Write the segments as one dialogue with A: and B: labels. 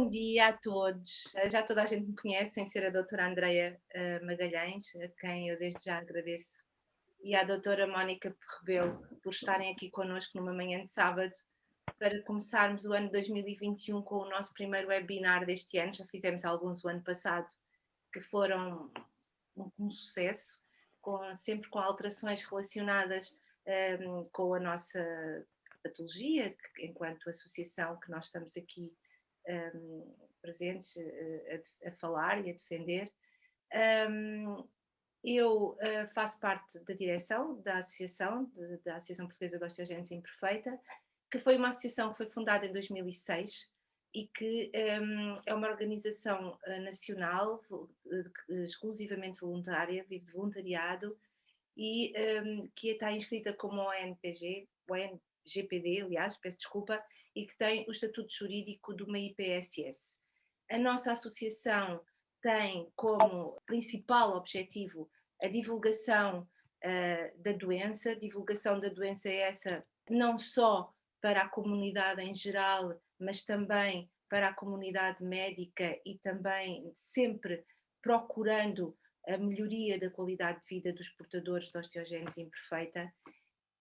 A: Bom dia a todos. Já toda a gente me conhece, sem ser a doutora Andreia Magalhães, a quem eu desde já agradeço, e à doutora Mónica Rebelo por estarem aqui connosco numa manhã de sábado para começarmos o ano 2021 com o nosso primeiro webinar deste ano. Já fizemos alguns o ano passado, que foram um sucesso, sempre com alterações relacionadas com a nossa patologia, enquanto associação que nós estamos aqui presentes a falar e a defender. Eu faço parte da direção da Associação Portuguesa de Osteogénese Imperfeita, que foi uma associação que foi fundada em 2006 e que é uma organização nacional, exclusivamente voluntária, vive de voluntariado e que está inscrita como ONGPD, aliás, peço desculpa, e que tem o estatuto jurídico de uma IPSS. A nossa associação tem como principal objetivo a divulgação da doença. Divulgação da doença essa não só para a comunidade em geral, mas também para a comunidade médica e também sempre procurando a melhoria da qualidade de vida dos portadores de osteogénese imperfeita.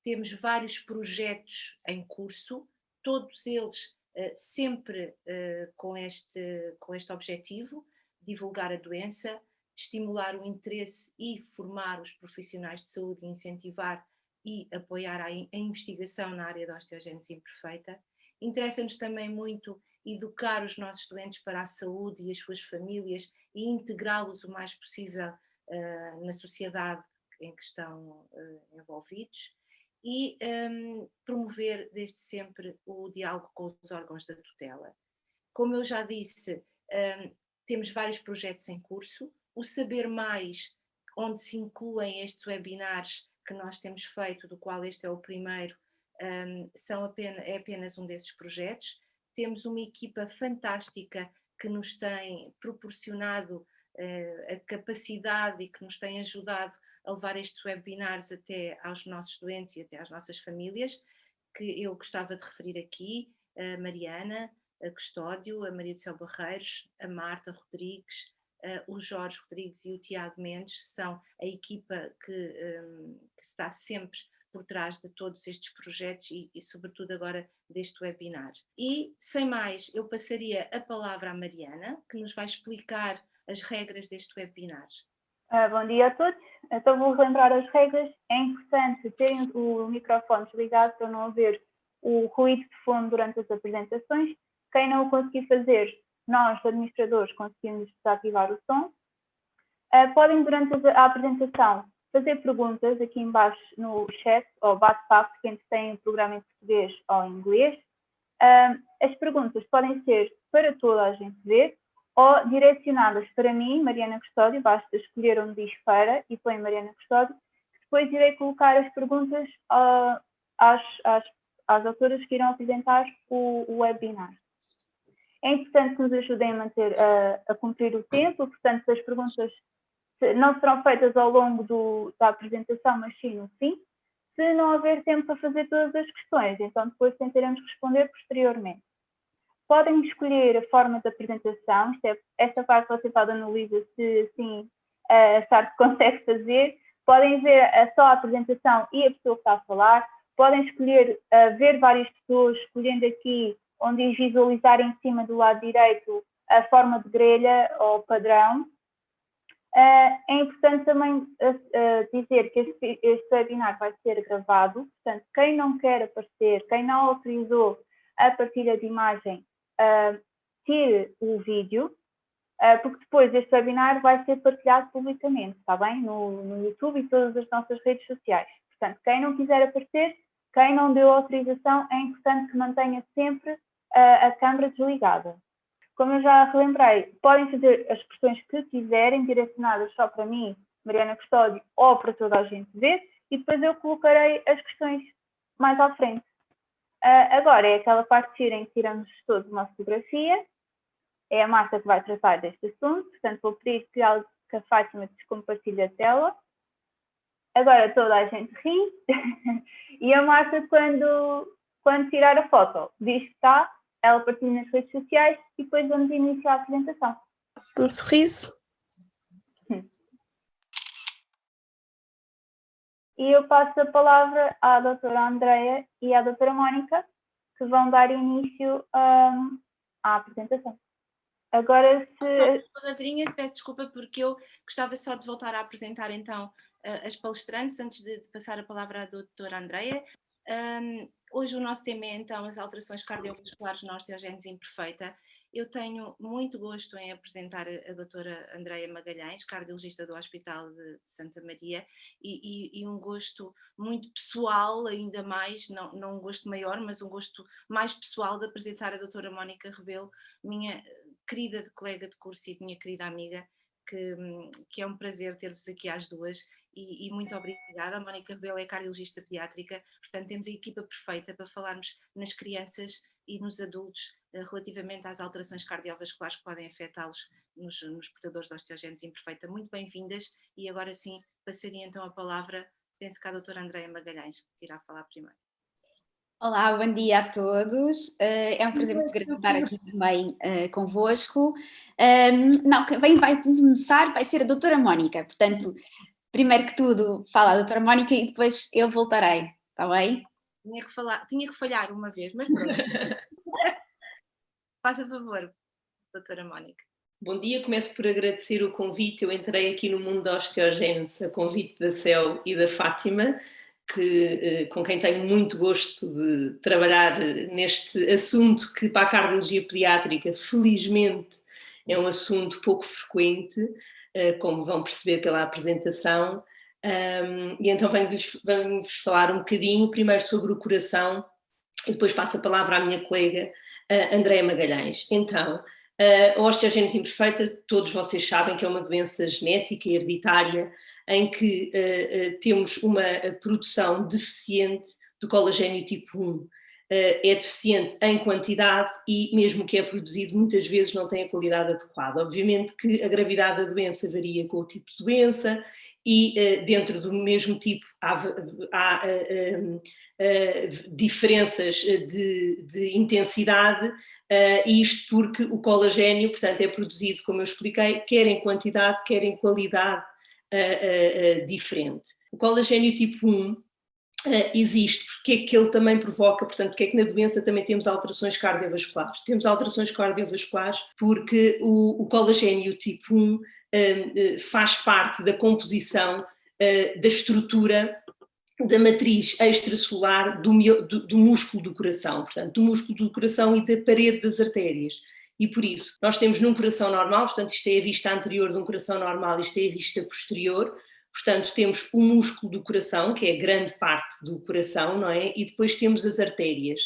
A: Temos vários projetos em curso, todos eles sempre com este objetivo: divulgar a doença, estimular o interesse e formar os profissionais de saúde, incentivar e apoiar a investigação na área da osteogénese imperfeita. Interessa-nos também muito educar os nossos doentes para a saúde e as suas famílias e integrá-los o mais possível na sociedade em que estão envolvidos. E promover desde sempre o diálogo com os órgãos da tutela. Como eu já disse, temos vários projetos em curso. O Saber Mais, onde se incluem estes webinars que nós temos feito, do qual este é o primeiro, é apenas um desses projetos. Temos uma equipa fantástica que nos tem proporcionado a capacidade e que nos tem ajudado a levar estes webinars até aos nossos doentes e até às nossas famílias, que eu gostava de referir aqui: a Mariana, a Custódio, a Maria do Céu Barreiros, a Marta Rodrigues, o Jorge Rodrigues e o Tiago Mendes. São a equipa que está sempre por trás de todos estes projetos e sobretudo agora deste webinar. E, sem mais, eu passaria a palavra à Mariana, que nos vai explicar as regras deste webinar.
B: Bom dia a todos. Então vou relembrar as regras. É importante terem o microfone desligado para não haver o ruído de fundo durante as apresentações. Quem não o conseguir fazer, nós, administradores, conseguimos desativar o som. Podem, durante a apresentação, fazer perguntas aqui embaixo no chat ou bate-papo, quem tem o programa em português ou em inglês. As perguntas podem ser para toda a gente ver ou direcionadas para mim, Mariana Custódio. Basta escolher onde diz para e põe Mariana Custódio. Depois irei colocar as perguntas às autoras que irão apresentar o webinar. É importante que nos ajudem a cumprir o tempo, portanto, as perguntas não serão feitas ao longo da apresentação, mas sim no fim. Se não houver tempo para fazer todas as questões, então depois tentaremos responder posteriormente. Podem escolher a forma de apresentação. Esta parte você pode analisar se assim achar que consegue fazer. Podem ver só a apresentação e a pessoa que está a falar. Podem escolher ver várias pessoas, escolhendo aqui onde diz visualizar em cima do lado direito a forma de grelha ou padrão. É importante também dizer que este webinar vai ser gravado. Portanto, quem não quer aparecer, quem não autorizou a partilha de imagem, tire o vídeo, porque depois este webinar vai ser partilhado publicamente, está bem? No YouTube e todas as nossas redes sociais. Portanto, quem não quiser aparecer, quem não deu autorização, é importante que mantenha sempre a câmara desligada. Como eu já relembrei, podem fazer as questões que quiserem, direcionadas só para mim, Mariana Custódio, ou para toda a gente ver, e depois eu colocarei as questões mais à frente. Agora é aquela parte em que tiramos todos uma fotografia. É a Marta que vai tratar deste assunto, portanto vou pedir que a Fátima descompartilhe a tela. Agora toda a gente ri e a Marta, quando tirar a foto, diz que está ela partilha nas redes sociais e depois vamos iniciar a apresentação.
C: Um sorriso.
B: E eu passo a palavra à doutora Andreia e à doutora Mónica, que vão dar início à apresentação. Agora, se...
A: Palavrinha, peço desculpa porque eu gostava só de voltar a apresentar então as palestrantes antes de passar a palavra à doutora Andreia. Hoje o nosso tema é então as alterações cardiovasculares na osteogénese imperfeita. Eu tenho muito gosto em apresentar a doutora Andreia Magalhães, cardiologista do Hospital de Santa Maria, e um gosto muito pessoal, ainda mais, não um gosto maior, mas um gosto mais pessoal de apresentar a doutora Mónica Rebelo, minha querida colega de curso e minha querida amiga, que é um prazer ter-vos aqui às duas. E muito obrigada. A Mónica Rebelo é cardiologista pediátrica, portanto temos a equipa perfeita para falarmos nas crianças e nos adultos relativamente às alterações cardiovasculares que podem afetá-los nos portadores de osteogénese imperfeita. Muito bem-vindas, e agora sim passaria então a palavra, penso que à doutora Andreia Magalhães, que irá falar primeiro.
D: Olá, bom dia a todos. É um prazer muito grande estar aqui também convosco. Quem vai começar vai ser a doutora Mónica, portanto, primeiro que tudo fala a doutora Mónica e depois eu voltarei, está bem?
A: Tinha que falhar uma vez, mas pronto. Faça favor, doutora Mónica.
C: Bom dia, começo por agradecer o convite. Eu entrei aqui no mundo da osteogénese a convite da Céu e da Fátima, com quem tenho muito gosto de trabalhar neste assunto que para a cardiologia pediátrica, felizmente, é um assunto pouco frequente, como vão perceber pela apresentação. E então vamos falar um bocadinho, primeiro sobre o coração, e depois passo a palavra à minha colega Andreia Magalhães. Então, a osteogénese imperfeita, todos vocês sabem que é uma doença genética e hereditária em que temos uma produção deficiente do colagênio tipo 1. É deficiente em quantidade e mesmo que é produzido muitas vezes não tem a qualidade adequada. Obviamente que a gravidade da doença varia com o tipo de doença e dentro do mesmo tipo há diferenças de intensidade, e isto porque o colagênio, portanto, é produzido, como eu expliquei, quer em quantidade, quer em qualidade diferente. O colagênio tipo 1 existe porque é que ele também provoca, portanto, porque é que na doença também temos alterações cardiovasculares. Temos alterações cardiovasculares porque o colagênio tipo 1 faz parte da composição da estrutura da matriz extracelular do músculo do coração, portanto, do músculo do coração e da parede das artérias. E por isso, nós temos num coração normal, portanto, isto é a vista anterior de um coração normal, isto é a vista posterior, portanto, temos o músculo do coração, que é grande parte do coração, não é? E depois temos as artérias.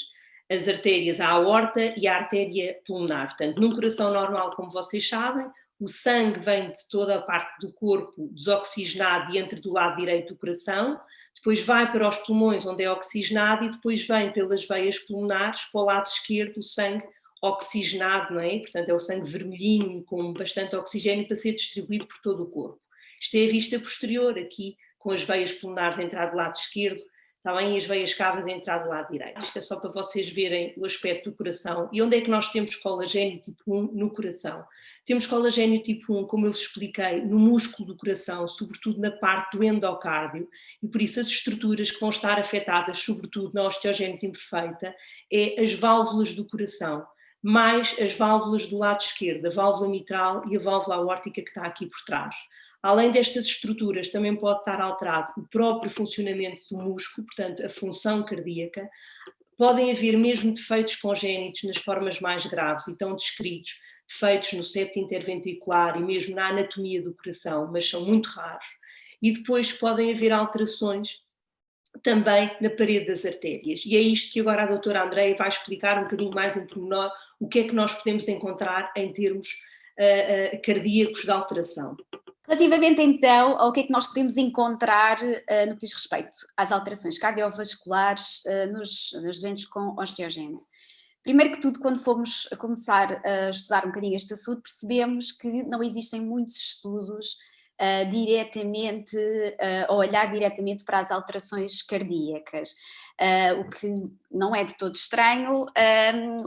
C: As artérias, a aorta e a artéria pulmonar. Portanto, num coração normal, como vocês sabem, o sangue vem de toda a parte do corpo desoxigenado e entra do lado direito do coração, depois vai para os pulmões, onde é oxigenado, e depois vem pelas veias pulmonares para o lado esquerdo o sangue oxigenado, não é? Portanto, é o sangue vermelhinho com bastante oxigênio para ser distribuído por todo o corpo. Isto é a vista posterior, aqui com as veias pulmonares a entrar do lado esquerdo, está bem? E as veias cavas a entrar do lado direito. Isto é só para vocês verem o aspecto do coração. E onde é que nós temos colagênio tipo 1 no coração? Temos colagênio tipo 1, como eu vos expliquei, no músculo do coração, sobretudo na parte do endocárdio, e por isso as estruturas que vão estar afetadas, sobretudo na osteogénese imperfeita, é as válvulas do coração, mais as válvulas do lado esquerdo, a válvula mitral e a válvula aórtica que está aqui por trás. Além destas estruturas, também pode estar alterado o próprio funcionamento do músculo, portanto, a função cardíaca. Podem haver mesmo defeitos congénitos nas formas mais graves e estão descritos, defeitos no septo interventricular e mesmo na anatomia do coração, mas são muito raros. E depois podem haver alterações também na parede das artérias. E é isto que agora a doutora Andreia vai explicar um bocadinho mais em pormenor o que é que nós podemos encontrar em termos cardíacos de alteração.
D: Relativamente então ao que é que nós podemos encontrar no que diz respeito às alterações cardiovasculares nos doentes com osteogénese. Primeiro que tudo, quando fomos a começar a estudar um bocadinho este assunto, percebemos que não existem muitos estudos diretamente, ou olhar diretamente para as alterações cardíacas. O que não é de todo estranho,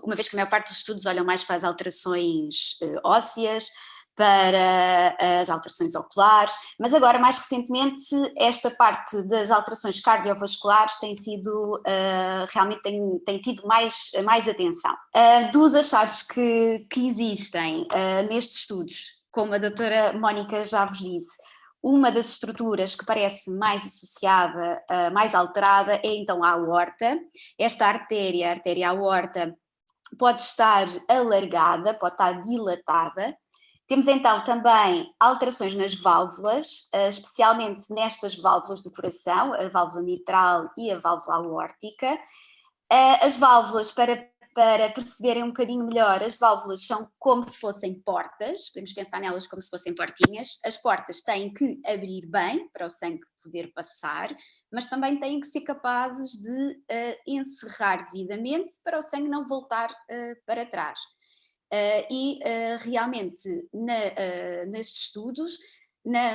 D: uma vez que a maior parte dos estudos olham mais para as alterações ósseas, para as alterações oculares, mas agora mais recentemente esta parte das alterações cardiovasculares tem sido, realmente tem tido mais atenção. Dos achados que existem nestes estudos, como a doutora Mónica já vos disse, uma das estruturas que parece mais associada, mais alterada, é então a aorta. Esta artéria, a artéria aorta, pode estar alargada, pode estar dilatada. Temos então também alterações nas válvulas, especialmente nestas válvulas do coração, a válvula mitral e a válvula aórtica. As válvulas, para perceberem um bocadinho melhor, as válvulas são como se fossem portas, podemos pensar nelas como se fossem portinhas. As portas têm que abrir bem para o sangue poder passar, mas também têm que ser capazes de encerrar devidamente para o sangue não voltar para trás. Realmente nestes estudos,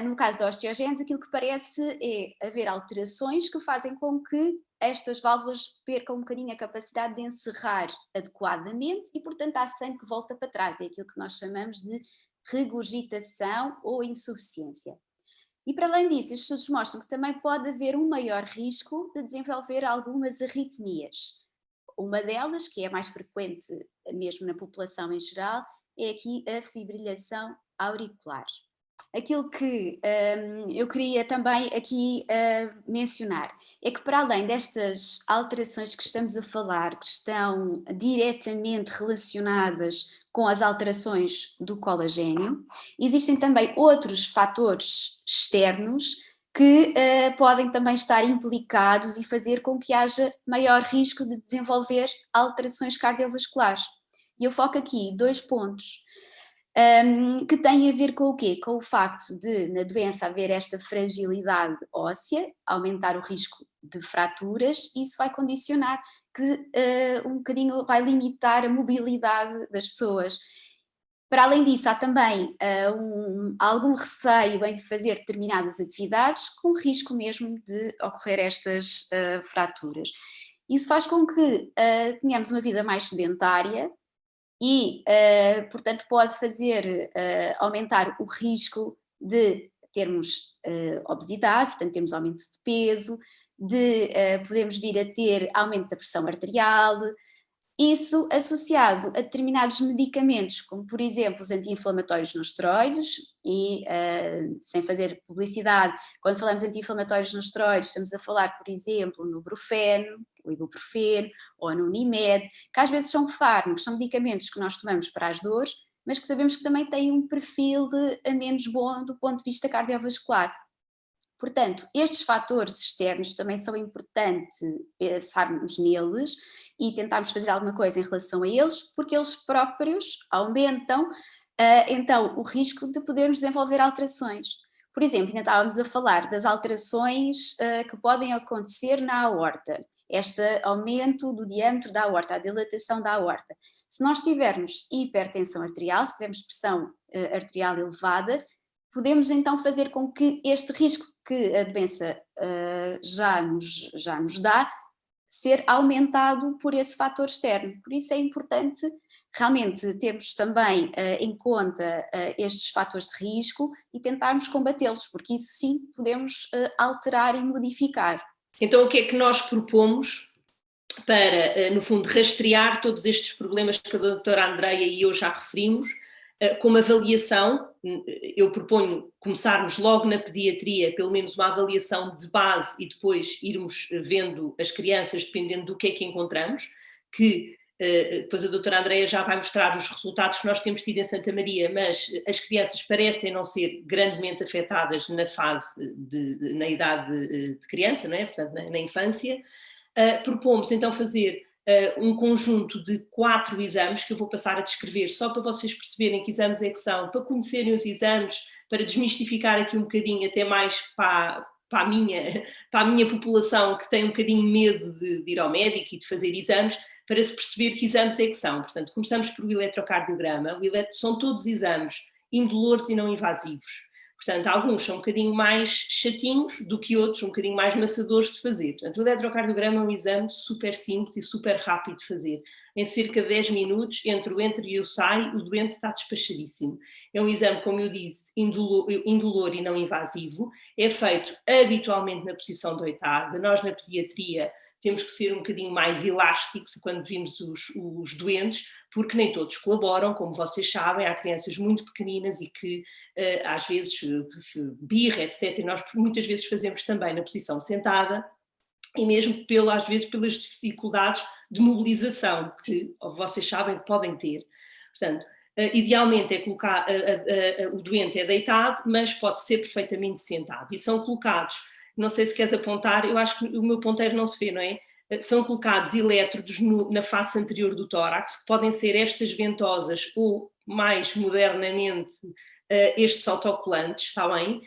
D: no caso da osteogênese, aquilo que parece é haver alterações que fazem com que estas válvulas percam um bocadinho a capacidade de encerrar adequadamente e, portanto, há sangue que volta para trás. É aquilo que nós chamamos de regurgitação ou insuficiência. E para além disso, estes estudos mostram que também pode haver um maior risco de desenvolver algumas arritmias. Uma delas, que é mais frequente mesmo na população em geral, é aqui a fibrilhação auricular. Aquilo que eu queria também aqui mencionar é que, para além destas alterações que estamos a falar, que estão diretamente relacionadas com as alterações do colagênio, existem também outros fatores externos que podem também estar implicados e fazer com que haja maior risco de desenvolver alterações cardiovasculares. E eu foco aqui 2 pontos que têm a ver com o quê? Com o facto de, na doença, haver esta fragilidade óssea, aumentar o risco de fraturas, e isso vai condicionar que um bocadinho vai limitar a mobilidade das pessoas. Para além disso, há também algum receio em fazer determinadas atividades, com risco mesmo de ocorrer estas fraturas. Isso faz com que tenhamos uma vida mais sedentária e, portanto, pode fazer aumentar o risco de termos obesidade, portanto, termos aumento de peso, de podermos vir a ter aumento da pressão arterial. Isso associado a determinados medicamentos, como por exemplo os anti-inflamatórios não esteroides, e sem fazer publicidade, quando falamos de anti-inflamatórios não esteroides, estamos a falar, por exemplo, no Brufen, o ibuprofeno, ou no Unimed, que às vezes são fármacos, são medicamentos que nós tomamos para as dores, mas que sabemos que também têm um perfil menos bom do ponto de vista cardiovascular. Portanto, estes fatores externos também são importantes pensarmos neles e tentarmos fazer alguma coisa em relação a eles, porque eles próprios aumentam então o risco de podermos desenvolver alterações. Por exemplo, ainda estávamos a falar das alterações que podem acontecer na aorta, este aumento do diâmetro da aorta, a dilatação da aorta. Se nós tivermos hipertensão arterial, se tivermos pressão arterial elevada, podemos então fazer com que este risco que a doença já nos dá, ser aumentado por esse fator externo. Por isso é importante realmente termos também em conta estes fatores de risco e tentarmos combatê-los, porque isso sim podemos alterar e modificar.
C: Então o que é que nós propomos para, no fundo, rastrear todos estes problemas que a doutora Andreia e eu já referimos, como avaliação? Eu proponho começarmos logo na pediatria, pelo menos uma avaliação de base e depois irmos vendo as crianças dependendo do que é que encontramos, que depois a doutora Andreia já vai mostrar os resultados que nós temos tido em Santa Maria, mas as crianças parecem não ser grandemente afetadas na fase, na idade de criança, não é? Portanto, na infância. Propomos então fazer um conjunto de 4 exames que eu vou passar a descrever só para vocês perceberem que exames é que são, para conhecerem os exames, para desmistificar aqui um bocadinho até mais para a minha população que tem um bocadinho medo de ir ao médico e de fazer exames, para se perceber que exames é que são. Portanto, começamos por o eletrocardiograma. São todos exames indolores e não invasivos. Portanto, alguns são um bocadinho mais chatinhos do que outros, um bocadinho mais maçadores de fazer. Portanto, o eletrocardiograma é um exame super simples e super rápido de fazer. Em cerca de 10 minutos, entre o entra e o sai, o doente está despachadíssimo. É um exame, como eu disse, indolor e não invasivo. É feito habitualmente na posição deitada. Nós, na pediatria, temos que ser um bocadinho mais elásticos quando vimos os doentes, porque nem todos colaboram, como vocês sabem, há crianças muito pequeninas e que às vezes birra, etc. E nós muitas vezes fazemos também na posição sentada, e mesmo às vezes pelas dificuldades de mobilização que vocês sabem que podem ter. Portanto, idealmente é colocar, o doente é deitado, mas pode ser perfeitamente sentado. E são colocados, não sei se queres apontar, eu acho que o meu ponteiro não se vê, não é? São colocados elétrodos na face anterior do tórax, que podem ser estas ventosas ou, mais modernamente, estes autocolantes, está bem?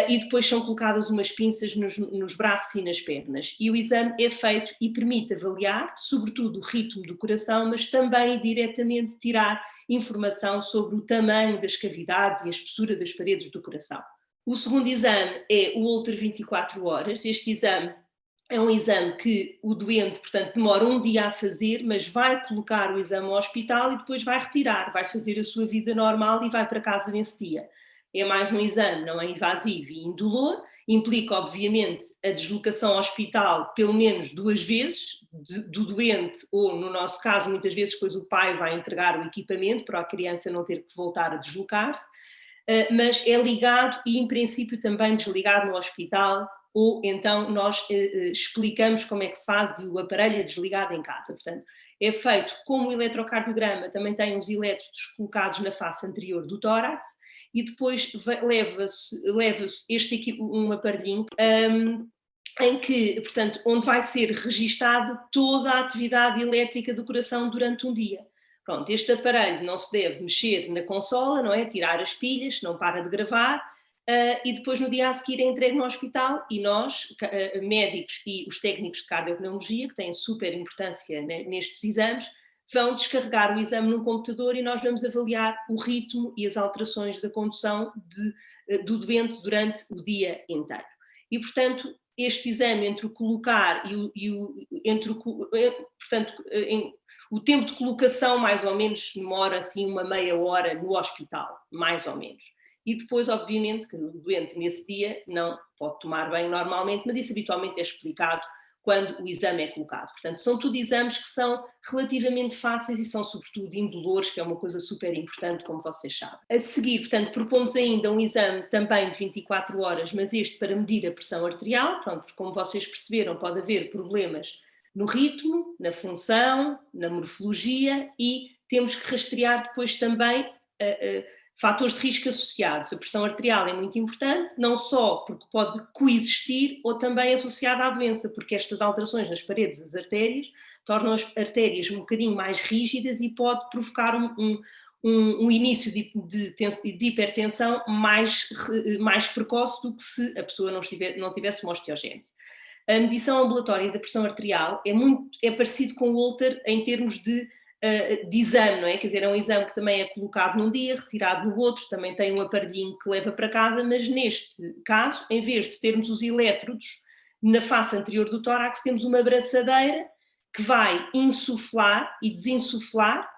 C: E depois são colocadas umas pinças nos braços e nas pernas. E o exame é feito e permite avaliar, sobretudo, o ritmo do coração, mas também diretamente tirar informação sobre o tamanho das cavidades e a espessura das paredes do coração. O segundo exame é o Holter 24 horas. Este exame é um exame que o doente, portanto, demora um dia a fazer, mas vai colocar o exame ao hospital e depois vai retirar, vai fazer a sua vida normal e vai para casa nesse dia. É mais um exame, não é invasivo e indolor, implica, obviamente, a deslocação ao hospital pelo menos 2 vezes do doente, ou, no nosso caso, muitas vezes, depois o pai vai entregar o equipamento para a criança não ter que voltar a deslocar-se, mas é ligado e, em princípio, também desligado no hospital, ou então nós explicamos como é que se faz e o aparelho é desligado em casa. Portanto, é feito como o eletrocardiograma, também tem os elétrodos colocados na face anterior do tórax, e depois leva-se um aparelhinho em que, portanto, onde vai ser registada toda a atividade elétrica do coração durante um dia. Pronto, este aparelho não se deve mexer na consola, não é? Tirar as pilhas, não para de gravar, e depois no dia a seguir é entregue no hospital e nós, médicos e os técnicos de cardiopneumologia, que têm super importância, né, nestes exames, vão descarregar o exame num computador e nós vamos avaliar o ritmo e as alterações da condução do doente durante o dia inteiro. E, portanto, este exame entre o colocar o tempo de colocação mais ou menos demora assim uma meia hora no hospital, mais ou menos. E depois, obviamente, que o doente nesse dia não pode tomar banho normalmente, mas isso habitualmente é explicado quando o exame é colocado. Portanto, são tudo exames que são relativamente fáceis e são, sobretudo, indolores, que é uma coisa super importante, como vocês sabem. A seguir, portanto, propomos ainda um exame também de 24 horas, mas este para medir a pressão arterial. Pronto, porque como vocês perceberam, pode haver problemas no ritmo, na função, na morfologia e temos que rastrear depois também fatores de risco associados. A pressão arterial é muito importante, não só porque pode coexistir ou também associada à doença, porque estas alterações nas paredes das artérias tornam as artérias um bocadinho mais rígidas e pode provocar um início de hipertensão mais precoce do que se a pessoa não tivesse uma osteogênese. A medição ambulatória da pressão arterial é parecido com o Holter em termos de exame, não é? Quer dizer, é um exame que também é colocado num dia, retirado no outro, também tem um aparelhinho que leva para casa, mas neste caso, em vez de termos os elétrodos na face anterior do tórax, temos uma braçadeira que vai insuflar e desinsuflar.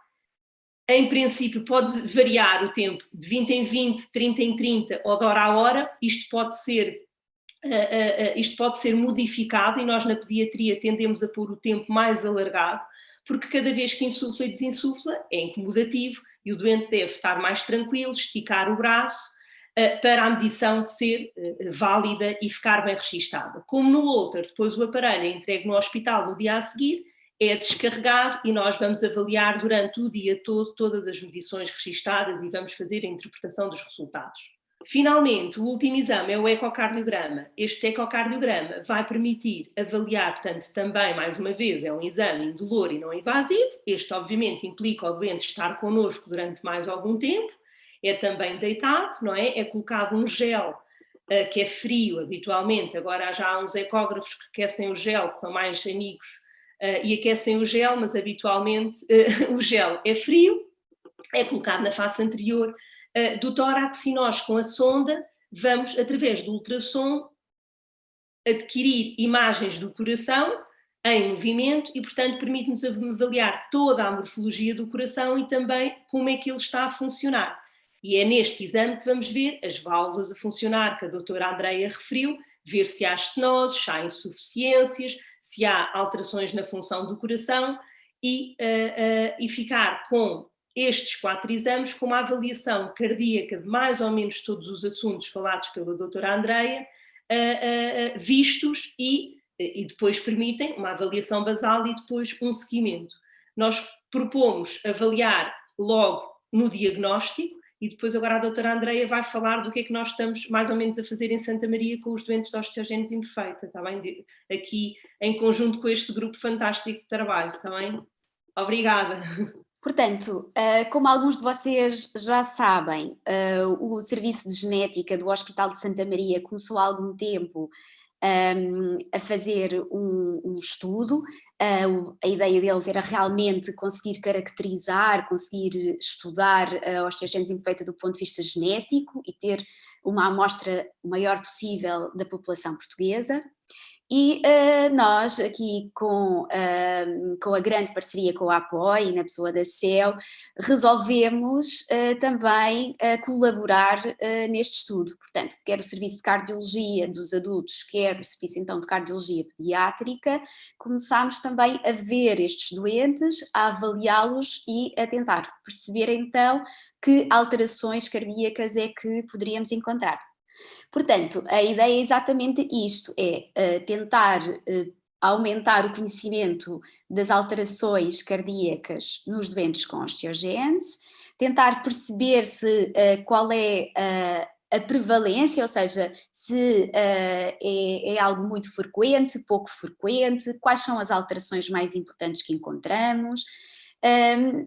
C: Em princípio pode variar o tempo de 20 em 20, 30 em 30 ou de hora a hora. Isto pode ser modificado e nós na pediatria tendemos a pôr o tempo mais alargado, porque cada vez que insufla e desinsufla é incomodativo e o doente deve estar mais tranquilo, esticar o braço para a medição ser válida e ficar bem registada. Como no Holter, depois o aparelho é entregue no hospital no dia a seguir, é descarregado e nós vamos avaliar durante o dia todo todas as medições registadas e vamos fazer a interpretação dos resultados. Finalmente, o último exame é o ecocardiograma. Este ecocardiograma vai permitir avaliar, portanto, também, mais uma vez, é um exame indolor e não invasivo. Este, obviamente, implica o doente estar connosco durante mais algum tempo. É também deitado, não é? É colocado um gel que é frio, habitualmente. Agora já há uns ecógrafos que aquecem o gel, que são mais amigos, e aquecem o gel, mas habitualmente o gel é frio, é colocado na face anterior do tórax e nós com a sonda vamos, através do ultrassom, adquirir imagens do coração em movimento e, portanto, permite-nos avaliar toda a morfologia do coração e também como é que ele está a funcionar. E é neste exame que vamos ver as válvulas a funcionar, que a doutora Andreia referiu, ver se há estenoses, se há insuficiências, se há alterações na função do coração e ficar com estes 4 exames com uma avaliação cardíaca de mais ou menos todos os assuntos falados pela doutora Andreia, vistos e depois permitem uma avaliação basal e depois um seguimento. Nós propomos avaliar logo no diagnóstico e depois agora a doutora Andreia vai falar do que é que nós estamos mais ou menos a fazer em Santa Maria com os doentes de osteogénese imperfeita, está bem? Aqui em conjunto com este grupo fantástico de trabalho, está bem? Obrigada.
D: Portanto, como alguns de vocês já sabem, o Serviço de Genética do Hospital de Santa Maria começou há algum tempo a fazer um estudo. A ideia deles era realmente conseguir caracterizar, conseguir estudar a osteogénese imperfeita do ponto de vista genético e ter uma amostra maior possível da população portuguesa. E nós aqui com a grande parceria com a APOI, na pessoa da CEL, resolvemos também colaborar neste estudo. Portanto, quer o Serviço de Cardiologia dos Adultos, quer o Serviço então de Cardiologia Pediátrica, começámos também a ver estes doentes, a avaliá-los e a tentar perceber então que alterações cardíacas é que poderíamos encontrar. Portanto, a ideia é exatamente isto, é tentar aumentar o conhecimento das alterações cardíacas nos doentes com osteogénese, tentar perceber qual é a prevalência, ou seja, se é algo muito frequente, pouco frequente, quais são as alterações mais importantes que encontramos.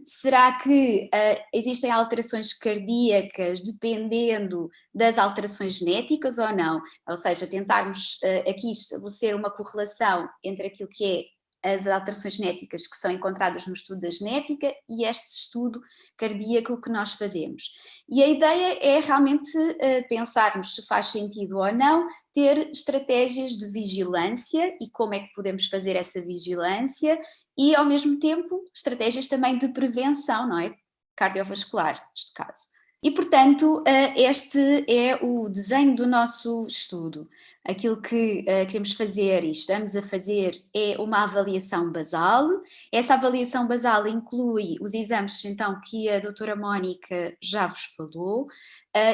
D: Será que existem alterações cardíacas dependendo das alterações genéticas ou não? Ou seja, tentarmos aqui estabelecer uma correlação entre aquilo que é as alterações genéticas que são encontradas no estudo da genética e este estudo cardíaco que nós fazemos. E a ideia é realmente pensarmos se faz sentido ou não ter estratégias de vigilância e como é que podemos fazer essa vigilância e, ao mesmo tempo, estratégias também de prevenção, não é? Cardiovascular, neste caso. E, portanto, este é o desenho do nosso estudo. Aquilo que queremos fazer e estamos a fazer é uma avaliação basal. Essa avaliação basal inclui os exames, então, que a doutora Mónica já vos falou,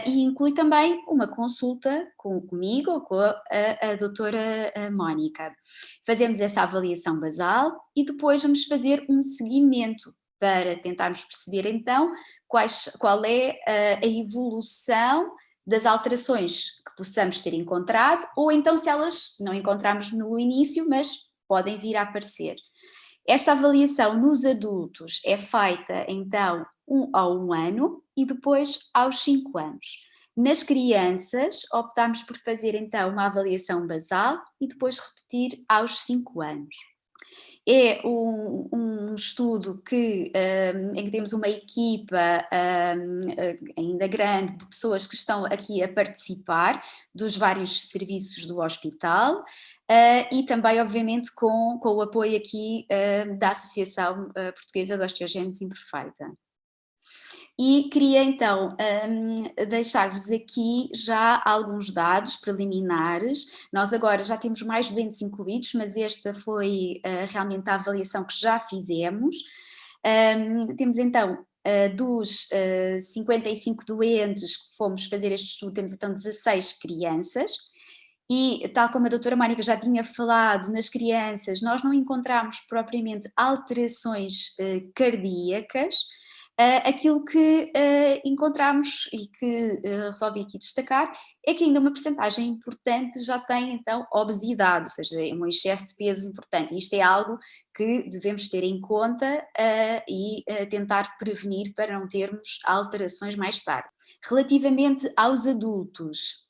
D: e inclui também uma consulta comigo ou com a doutora Mónica. Fazemos essa avaliação basal e depois vamos fazer um seguimento para tentarmos perceber, então, qual é a evolução das alterações que possamos ter encontrado, ou então se elas não encontramos no início, mas podem vir a aparecer. Esta avaliação nos adultos é feita então ao 1 ano e depois aos 5 anos. Nas crianças optamos por fazer então uma avaliação basal e depois repetir aos 5 anos. É um estudo em que temos uma equipa ainda grande de pessoas que estão aqui a participar dos vários serviços do hospital e também, obviamente, com o apoio aqui da Associação Portuguesa de Osteogénese Imperfeita. E queria então deixar-vos aqui já alguns dados preliminares. Nós agora já temos mais doentes incluídos, mas esta foi realmente a avaliação que já fizemos. Temos então dos 55 doentes que fomos fazer este estudo, temos então 16 crianças. E tal como a doutora Mónica já tinha falado, nas crianças nós não encontramos propriamente alterações cardíacas. Aquilo que encontramos e que resolvi aqui destacar é que ainda uma percentagem importante já tem então obesidade, ou seja, um excesso de peso importante. E isto é algo que devemos ter em conta e tentar prevenir para não termos alterações mais tarde. Relativamente aos adultos,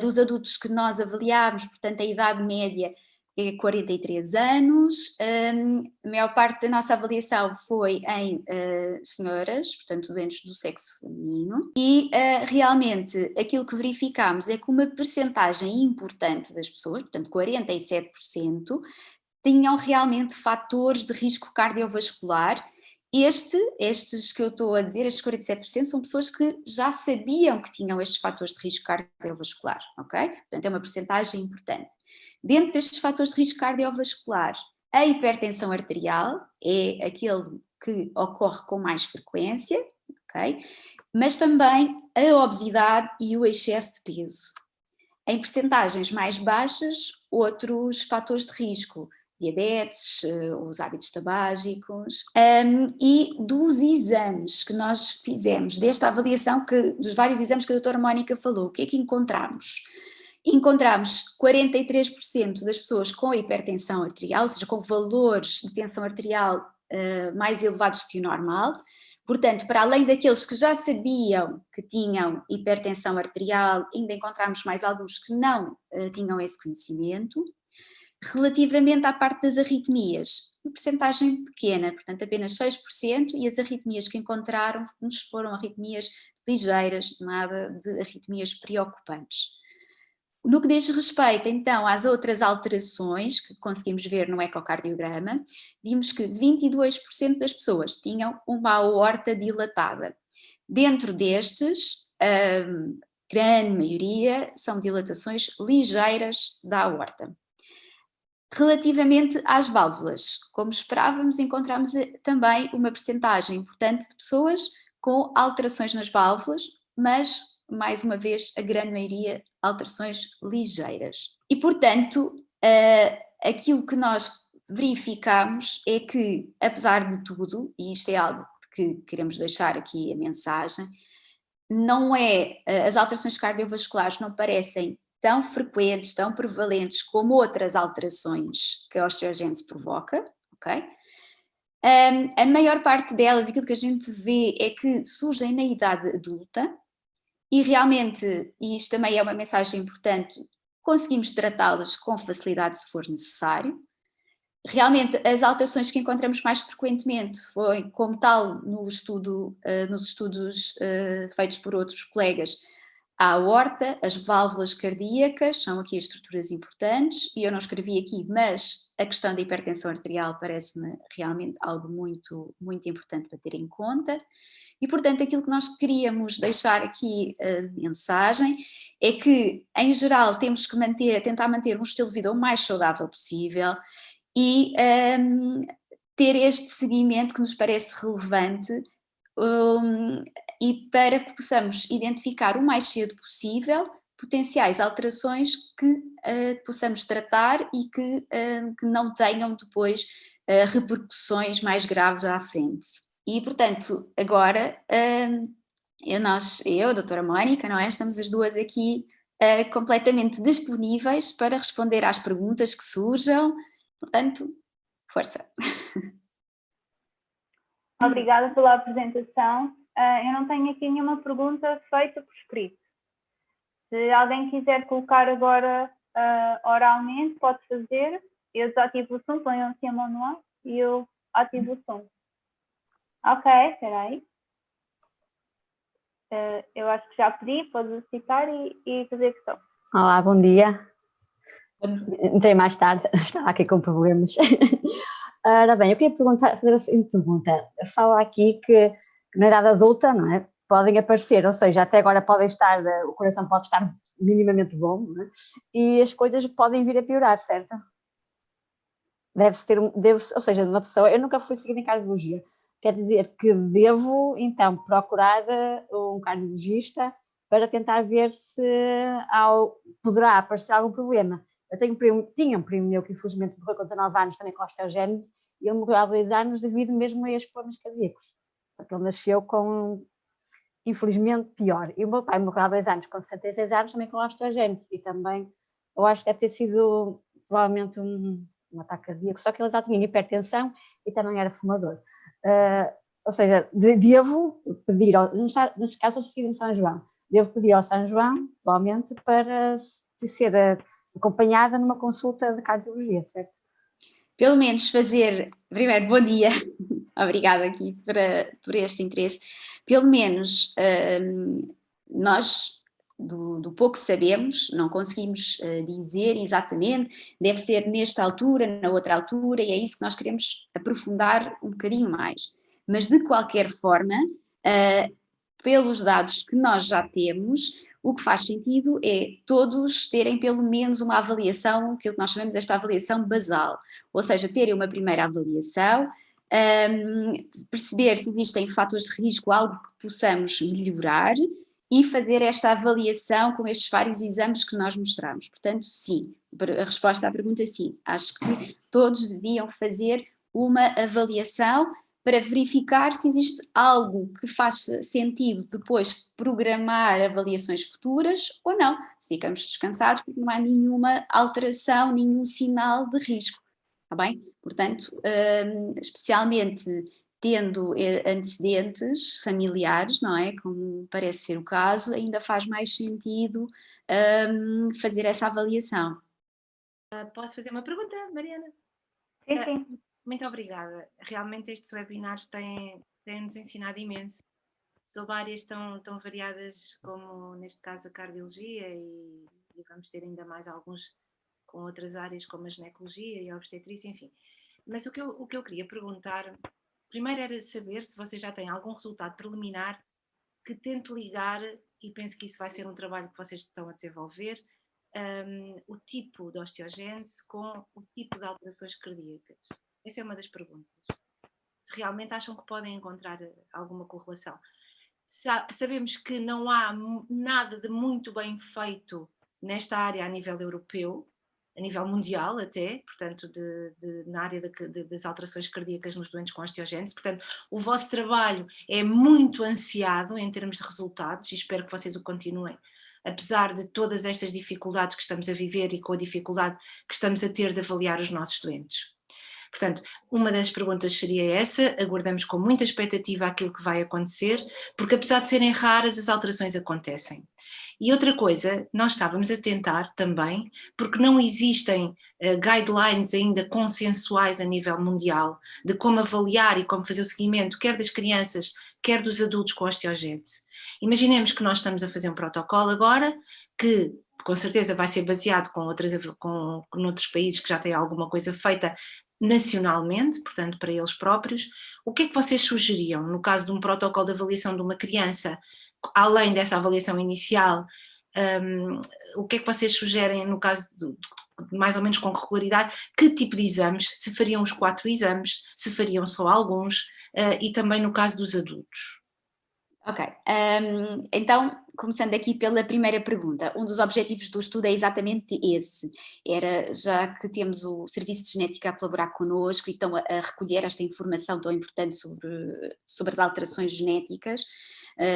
D: dos adultos que nós avaliámos, portanto a idade média é 43 anos, a maior parte da nossa avaliação foi em senhoras, portanto doentes do sexo feminino, e realmente aquilo que verificámos é que uma percentagem importante das pessoas, portanto 47%, tinham realmente fatores de risco cardiovascular. Estes que eu estou a dizer, estes 47%, são pessoas que já sabiam que tinham estes fatores de risco cardiovascular, ok? Portanto, é uma percentagem importante. Dentro destes fatores de risco cardiovascular, a hipertensão arterial é aquele que ocorre com mais frequência, ok? Mas também a obesidade e o excesso de peso. Em percentagens mais baixas, outros fatores de risco, diabetes, os hábitos tabágicos, e dos exames que nós fizemos, desta avaliação, dos vários exames que a doutora Mónica falou, o que é que encontramos? Encontramos 43% das pessoas com hipertensão arterial, ou seja, com valores de tensão arterial mais elevados que o normal. Portanto, para além daqueles que já sabiam que tinham hipertensão arterial, ainda encontramos mais alguns que não tinham esse conhecimento. Relativamente à parte das arritmias, uma percentagem pequena, portanto apenas 6%, e as arritmias que encontraram foram arritmias ligeiras, nada de arritmias preocupantes. No que diz respeito então às outras alterações que conseguimos ver no ecocardiograma, vimos que 22% das pessoas tinham uma aorta dilatada. Dentro destes, a grande maioria são dilatações ligeiras da aorta. Relativamente às válvulas, como esperávamos, encontramos também uma percentagem importante de pessoas com alterações nas válvulas, mas, mais uma vez, a grande maioria alterações ligeiras. E, portanto, aquilo que nós verificamos é que, apesar de tudo, e isto é algo que queremos deixar aqui a mensagem, as alterações cardiovasculares não parecem tão frequentes, tão prevalentes como outras alterações que a osteogênese provoca, ok? A maior parte delas, aquilo que a gente vê é que surgem na idade adulta e realmente, e isto também é uma mensagem importante, conseguimos tratá-las com facilidade se for necessário. Realmente as alterações que encontramos mais frequentemente foi, como tal, nos estudos feitos por outros colegas, a aorta, as válvulas cardíacas, são aqui as estruturas importantes, e eu não escrevi aqui, mas a questão da hipertensão arterial parece-me realmente algo muito, muito importante para ter em conta. E, portanto, aquilo que nós queríamos deixar aqui de mensagem é que, em geral, temos que tentar manter um estilo de vida o mais saudável possível e ter este seguimento que nos parece relevante, e para que possamos identificar o mais cedo possível potenciais alterações que possamos tratar e que não tenham depois repercussões mais graves à frente. E, portanto, agora eu, a doutora Mónica, não é? Estamos as duas aqui completamente disponíveis para responder às perguntas que surjam, portanto, força!
B: Obrigada pela apresentação. Eu não tenho aqui nenhuma pergunta feita por escrito. Se alguém quiser colocar agora oralmente, pode fazer. Eu desativo o som, ponham assim a mão no ar e eu ativo o som. Ok, espera aí. Eu acho que já pedi, pode citar e fazer a questão.
E: Olá, bom dia. Entrei mais tarde, estava aqui com problemas. Ora bem, eu queria fazer a seguinte pergunta. Fala aqui que na idade adulta, não é? Podem aparecer, ou seja, até agora o coração pode estar minimamente bom, não é? E as coisas podem vir a piorar, certo? Ou seja, uma pessoa, eu nunca fui seguida em cardiologia, quer dizer que devo então procurar um cardiologista para tentar ver se poderá aparecer algum problema. Eu tinha um primo meu que infelizmente morreu com 19 anos também com osteogênese, e ele morreu há 2 anos devido mesmo a estes problemas cardíacos. Portanto, ele nasceu infelizmente, pior. E o meu pai morreu há 2 anos com 66 anos também com osteogênese, e também eu acho que deve ter sido provavelmente um ataque cardíaco, só que ele já tinha hipertensão e também era fumador. Ou seja, devo pedir, neste caso eu estive em São João, devo pedir ao São João, provavelmente, para ser acompanhada numa consulta de cardiologia, certo?
D: Pelo menos fazer, primeiro, bom dia, obrigada aqui por este interesse, pelo menos nós, do pouco que sabemos, não conseguimos dizer exatamente, deve ser nesta altura, na outra altura, e é isso que nós queremos aprofundar um bocadinho mais. Mas de qualquer forma, pelos dados que nós já temos, o que faz sentido é todos terem pelo menos uma avaliação, que nós chamamos esta avaliação basal, ou seja, terem uma primeira avaliação, perceber se existem fatores de risco, algo que possamos melhorar e fazer esta avaliação com estes vários exames que nós mostramos. Portanto, sim, a resposta à pergunta é sim, acho que todos deviam fazer uma avaliação para verificar se existe algo que faz sentido depois programar avaliações futuras ou não, se ficamos descansados porque não há nenhuma alteração, nenhum sinal de risco, está bem? Portanto, especialmente tendo antecedentes familiares, não é? Como parece ser o caso, ainda faz mais sentido fazer essa avaliação.
A: Posso fazer uma pergunta, Mariana?
B: Sim, sim.
A: Muito obrigada. Realmente estes webinars têm-nos ensinado imenso sobre áreas tão variadas como, neste caso, a cardiologia e vamos ter ainda mais alguns com outras áreas como a ginecologia e a obstetrícia, enfim. Mas o que eu queria perguntar, primeiro era saber se vocês já têm algum resultado preliminar que tente ligar, e penso que isso vai ser um trabalho que vocês estão a desenvolver, o tipo de osteogênese com o tipo de alterações cardíacas. Essa é uma das perguntas. Se realmente acham que podem encontrar alguma correlação. Sabemos que não há nada de muito bem feito nesta área a nível europeu, a nível mundial até, portanto, na área das alterações cardíacas nos doentes com osteogênese. Portanto, o vosso trabalho é muito ansiado em termos de resultados e espero que vocês o continuem, apesar de todas estas dificuldades que estamos a viver e com a dificuldade que estamos a ter de avaliar os nossos doentes. Portanto, uma das perguntas seria essa, aguardamos com muita expectativa aquilo que vai acontecer, porque apesar de serem raras, as alterações acontecem. E outra coisa, nós estávamos a tentar também, porque não existem guidelines ainda consensuais a nível mundial de como avaliar e como fazer o seguimento, quer das crianças, quer dos adultos com osteogênese. Imaginemos que nós estamos a fazer um protocolo agora, que com certeza vai ser baseado com outros países que já têm alguma coisa feita nacionalmente, portanto para eles próprios. O que é que vocês sugeriam no caso de um protocolo de avaliação de uma criança, além dessa avaliação inicial? O que é que vocês sugerem no caso de mais ou menos com regularidade? Que tipo de exames? Se fariam os 4 exames? Se fariam só alguns? E também no caso dos adultos.
D: Ok, então começando aqui pela primeira pergunta, um dos objetivos do estudo é exatamente esse, era já que temos o Serviço de Genética a colaborar connosco e estão a recolher esta informação tão importante sobre as alterações genéticas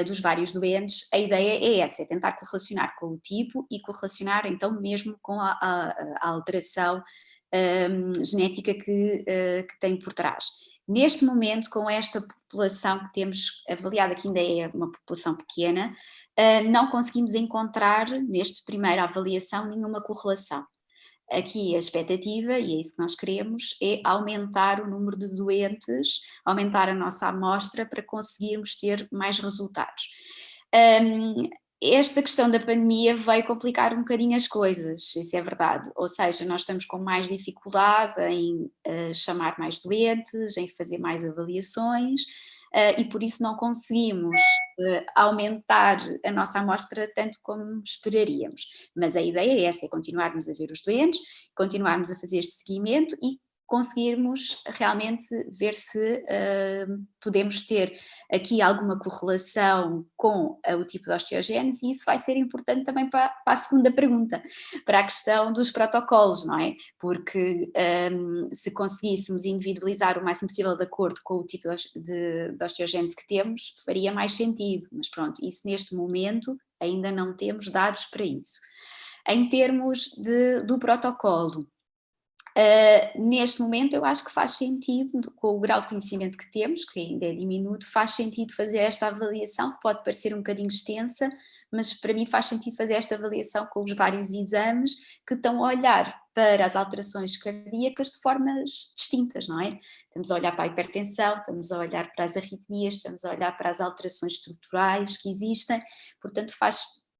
D: dos vários doentes, a ideia é essa, é tentar correlacionar com o tipo e correlacionar então mesmo com a alteração genética que tem por trás. Neste momento, com esta população que temos avaliada, que ainda é uma população pequena, não conseguimos encontrar, nesta primeira avaliação, nenhuma correlação. Aqui a expectativa, e é isso que nós queremos, é aumentar o número de doentes, aumentar a nossa amostra para conseguirmos ter mais resultados. Esta questão da pandemia veio complicar um bocadinho as coisas, isso é verdade, ou seja, nós estamos com mais dificuldade em chamar mais doentes, em fazer mais avaliações e por isso não conseguimos aumentar a nossa amostra tanto como esperaríamos, mas a ideia é essa, é continuarmos a ver os doentes, continuarmos a fazer este seguimento e conseguirmos realmente ver se podemos ter aqui alguma correlação com o tipo de osteogênese, e isso vai ser importante também para a segunda pergunta, para a questão dos protocolos, não é? Porque se conseguíssemos individualizar o máximo possível de acordo com o tipo de osteogênese que temos, faria mais sentido, mas pronto, isso neste momento ainda não temos dados para isso. Em termos do protocolo, Neste momento eu acho que faz sentido, com o grau de conhecimento que temos, que ainda é diminuto, faz sentido fazer esta avaliação, que pode parecer um bocadinho extensa, mas para mim faz sentido fazer esta avaliação com os vários exames que estão a olhar para as alterações cardíacas de formas distintas, não é? Estamos a olhar para a hipertensão, estamos a olhar para as arritmias, estamos a olhar para as alterações estruturais que existem, portanto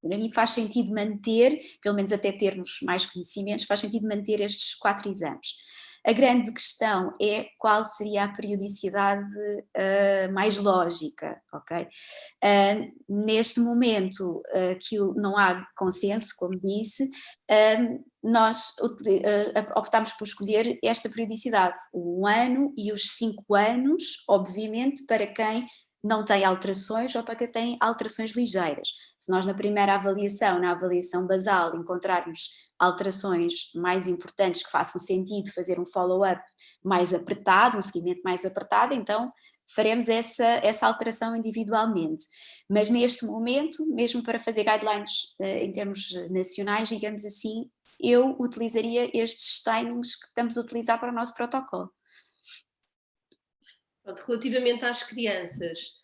D: para mim faz sentido manter, pelo menos até termos mais conhecimentos, faz sentido manter estes 4 exames. A grande questão é qual seria a periodicidade mais lógica, ok? Neste momento aquilo, não há consenso, como disse, nós optámos por escolher esta periodicidade, o 1 ano e os 5 anos, obviamente para quem não tem alterações ou para quem tem alterações ligeiras. Se nós na primeira avaliação, na avaliação basal, encontrarmos alterações mais importantes que façam sentido fazer um follow-up mais apertado, um seguimento mais apertado, então faremos essa alteração individualmente. Mas neste momento, mesmo para fazer guidelines em termos nacionais, digamos assim, eu utilizaria estes timings que estamos a utilizar para o nosso protocolo.
C: Relativamente às crianças,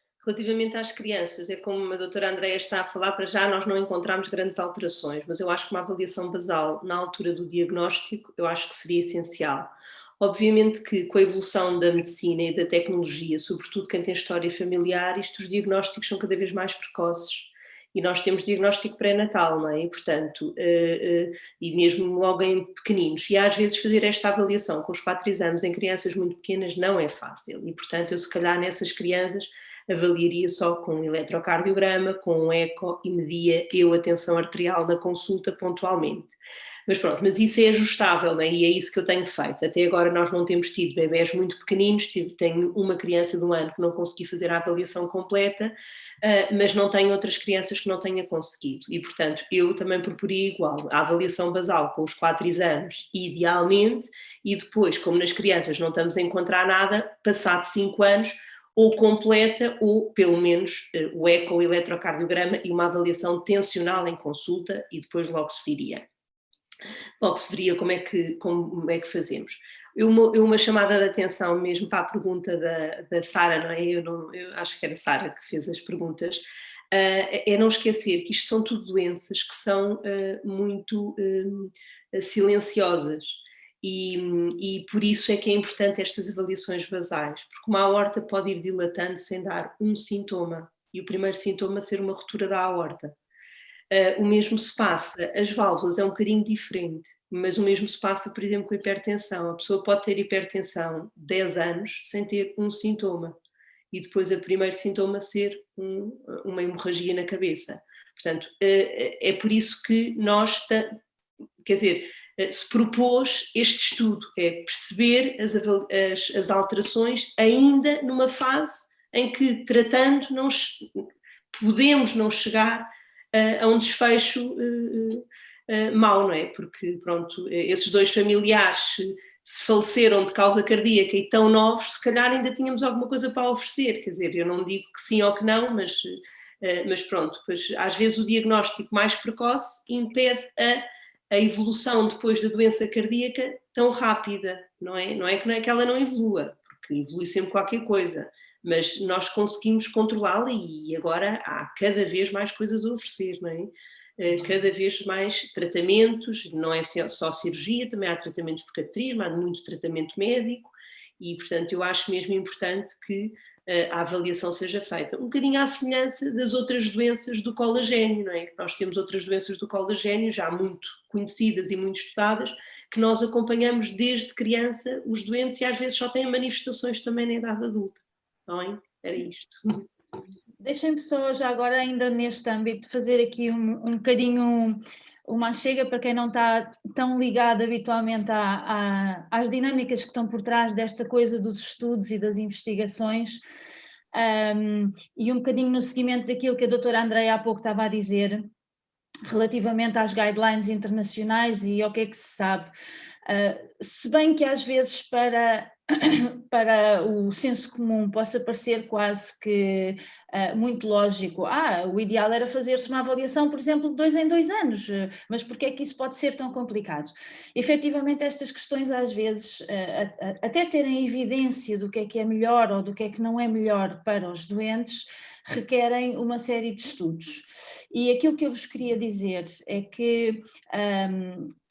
C: é como a doutora Andreia está a falar, para já nós não encontramos grandes alterações, mas eu acho que uma avaliação basal na altura do diagnóstico, eu acho que seria essencial. Obviamente que com a evolução da medicina e da tecnologia, sobretudo quem tem história familiar, os diagnósticos são cada vez mais precoces. E nós temos diagnóstico pré-natal, não é? E, portanto, e mesmo logo em pequeninos. E às vezes fazer esta avaliação com os 4 exames em crianças muito pequenas não é fácil. E, portanto, eu se calhar nessas crianças avaliaria só com um eletrocardiograma, com um eco e media a tensão arterial na consulta pontualmente. Mas pronto, mas isso é ajustável, né? E é isso que eu tenho feito. Até agora nós não temos tido bebés muito pequeninos, tenho uma criança de 1 ano que não consegui fazer a avaliação completa, mas não tenho outras crianças que não tenha conseguido. E, portanto, eu também proporia igual, a avaliação basal com os 4 exames, idealmente, e depois, como nas crianças não estamos a encontrar nada, passado 5 anos, ou completa, ou pelo menos o eco, o eletrocardiograma e uma avaliação tensional em consulta, e depois logo se viria. Logo se veria como é que fazemos. Uma chamada de atenção mesmo para a pergunta da Sara, não é? Eu acho que era a Sara que fez as perguntas, é não esquecer que isto são tudo doenças que são muito silenciosas e por isso é que é importante estas avaliações basais, porque uma aorta pode ir dilatando sem dar um sintoma e o primeiro sintoma ser uma ruptura da aorta. O mesmo se passa, as válvulas é um bocadinho diferente, mas o mesmo se passa, por exemplo, com a hipertensão. A pessoa pode ter hipertensão 10 anos sem ter um sintoma e depois o primeiro sintoma ser uma hemorragia na cabeça. Portanto, é por isso que nós, quer dizer, se propôs este estudo, é perceber as alterações ainda numa fase em que, tratando, podemos não chegar a um desfecho mau, não é? Porque, pronto, esses 2 familiares se faleceram de causa cardíaca e tão novos, se calhar ainda tínhamos alguma coisa para oferecer, quer dizer, eu não digo que sim ou que não, mas pronto, pois, às vezes o diagnóstico mais precoce impede a evolução depois da doença cardíaca tão rápida, não é? Não é que ela não evolua, porque evolui sempre qualquer coisa, mas nós conseguimos controlá-la e agora há cada vez mais coisas a oferecer, não é? Cada vez mais tratamentos, não é só cirurgia, também há tratamentos por cateterismo, há muito tratamento médico e, portanto, eu acho mesmo importante que a avaliação seja feita. Um bocadinho à semelhança das outras doenças do colagênio, não é? Nós temos outras doenças do colagênio já muito conhecidas e muito estudadas, que nós acompanhamos desde criança os doentes e às vezes só têm manifestações também na idade adulta. Não é? Era isto.
F: Deixem-me só já agora ainda neste âmbito fazer aqui um bocadinho uma chega para quem não está tão ligado habitualmente às dinâmicas que estão por trás desta coisa dos estudos e das investigações e um bocadinho no seguimento daquilo que a doutora Andreia há pouco estava a dizer relativamente às guidelines internacionais e ao que é que se sabe. Se bem que às vezes para para o senso comum possa parecer quase que muito lógico. O ideal era fazer-se uma avaliação, por exemplo, de 2 em 2 anos, mas porquê é que isso pode ser tão complicado? Efetivamente, estas questões às vezes, até terem evidência do que é melhor ou do que é que não é melhor para os doentes, requerem uma série de estudos. E aquilo que eu vos queria dizer é que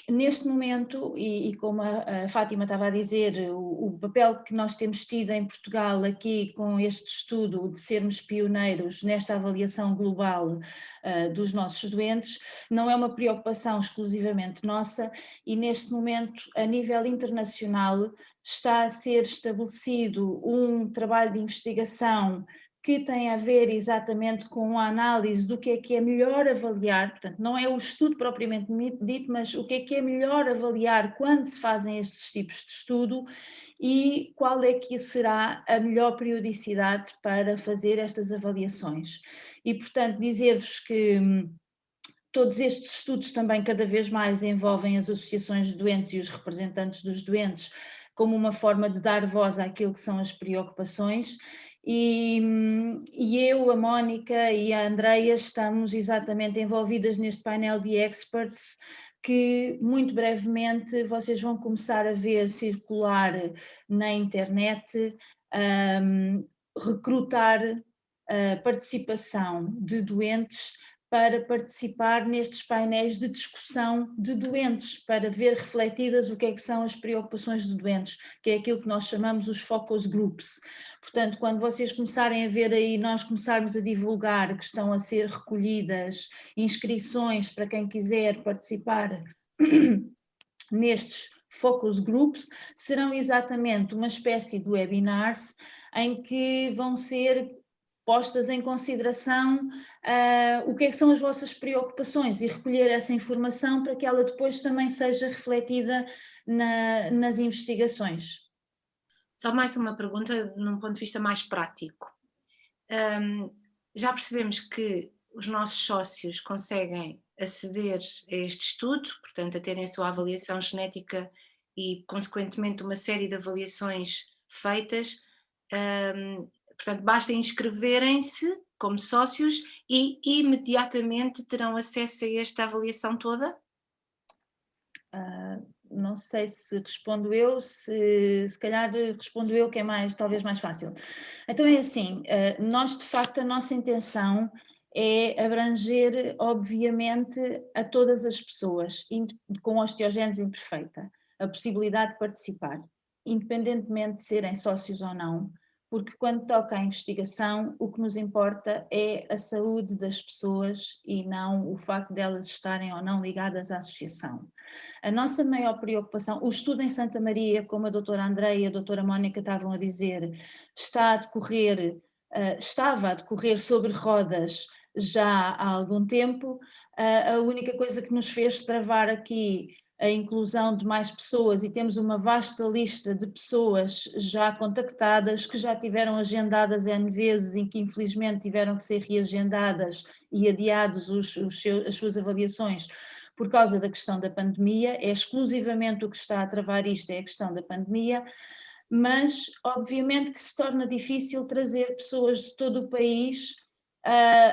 F: neste momento, e como a Fátima estava a dizer, o papel que nós temos tido em Portugal aqui com este estudo de sermos pioneiros nesta avaliação global dos nossos doentes, não é uma preocupação exclusivamente nossa, e neste momento, a nível internacional, está a ser estabelecido um trabalho de investigação que tem a ver exatamente com a análise do que é melhor avaliar, portanto, não é o estudo propriamente dito, mas o que é melhor avaliar quando se fazem estes tipos de estudo e qual é que será a melhor periodicidade para fazer estas avaliações. E, portanto, dizer-vos que todos estes estudos também cada vez mais envolvem as associações de doentes e os representantes dos doentes como uma forma de dar voz àquilo que são as preocupações. E eu, a Mónica e a Andreia estamos exatamente envolvidas neste painel de experts que muito brevemente vocês vão começar a ver circular na internet, recrutar a participação de doentes para participar nestes painéis de discussão de doentes, para ver refletidas o que é que são as preocupações de doentes, que é aquilo que nós chamamos os focus groups. Portanto, quando vocês começarem a ver aí, nós começarmos a divulgar que estão a ser recolhidas inscrições para quem quiser participar nestes focus groups, serão exatamente uma espécie de webinars em que vão ser postas em consideração o que é que são as vossas preocupações e recolher essa informação para que ela depois também seja refletida nas investigações.
A: Só mais uma pergunta num ponto de vista mais prático. Já percebemos que os nossos sócios conseguem aceder a este estudo, portanto a terem a sua avaliação genética e consequentemente uma série de avaliações feitas. Portanto, basta inscreverem-se como sócios e imediatamente terão acesso a esta avaliação toda?
F: Não sei se respondo eu, se calhar respondo eu, que é talvez mais fácil. Então é assim, nós de facto a nossa intenção é abranger obviamente a todas as pessoas com osteogénese imperfeita, a possibilidade de participar, independentemente de serem sócios ou não, porque quando toca à investigação, o que nos importa é a saúde das pessoas e não o facto de elas estarem ou não ligadas à associação. A nossa maior preocupação, o estudo em Santa Maria, como a doutora Andreia e a doutora Mónica estavam a dizer, estava a decorrer sobre rodas já há algum tempo. A única coisa que nos fez travar aqui a inclusão de mais pessoas, e temos uma vasta lista de pessoas já contactadas, que já tiveram agendadas N vezes e que infelizmente tiveram que ser reagendadas e adiados as suas avaliações por causa da questão da pandemia. É exclusivamente o que está a travar isto, é a questão da pandemia, mas obviamente que se torna difícil trazer pessoas de todo o país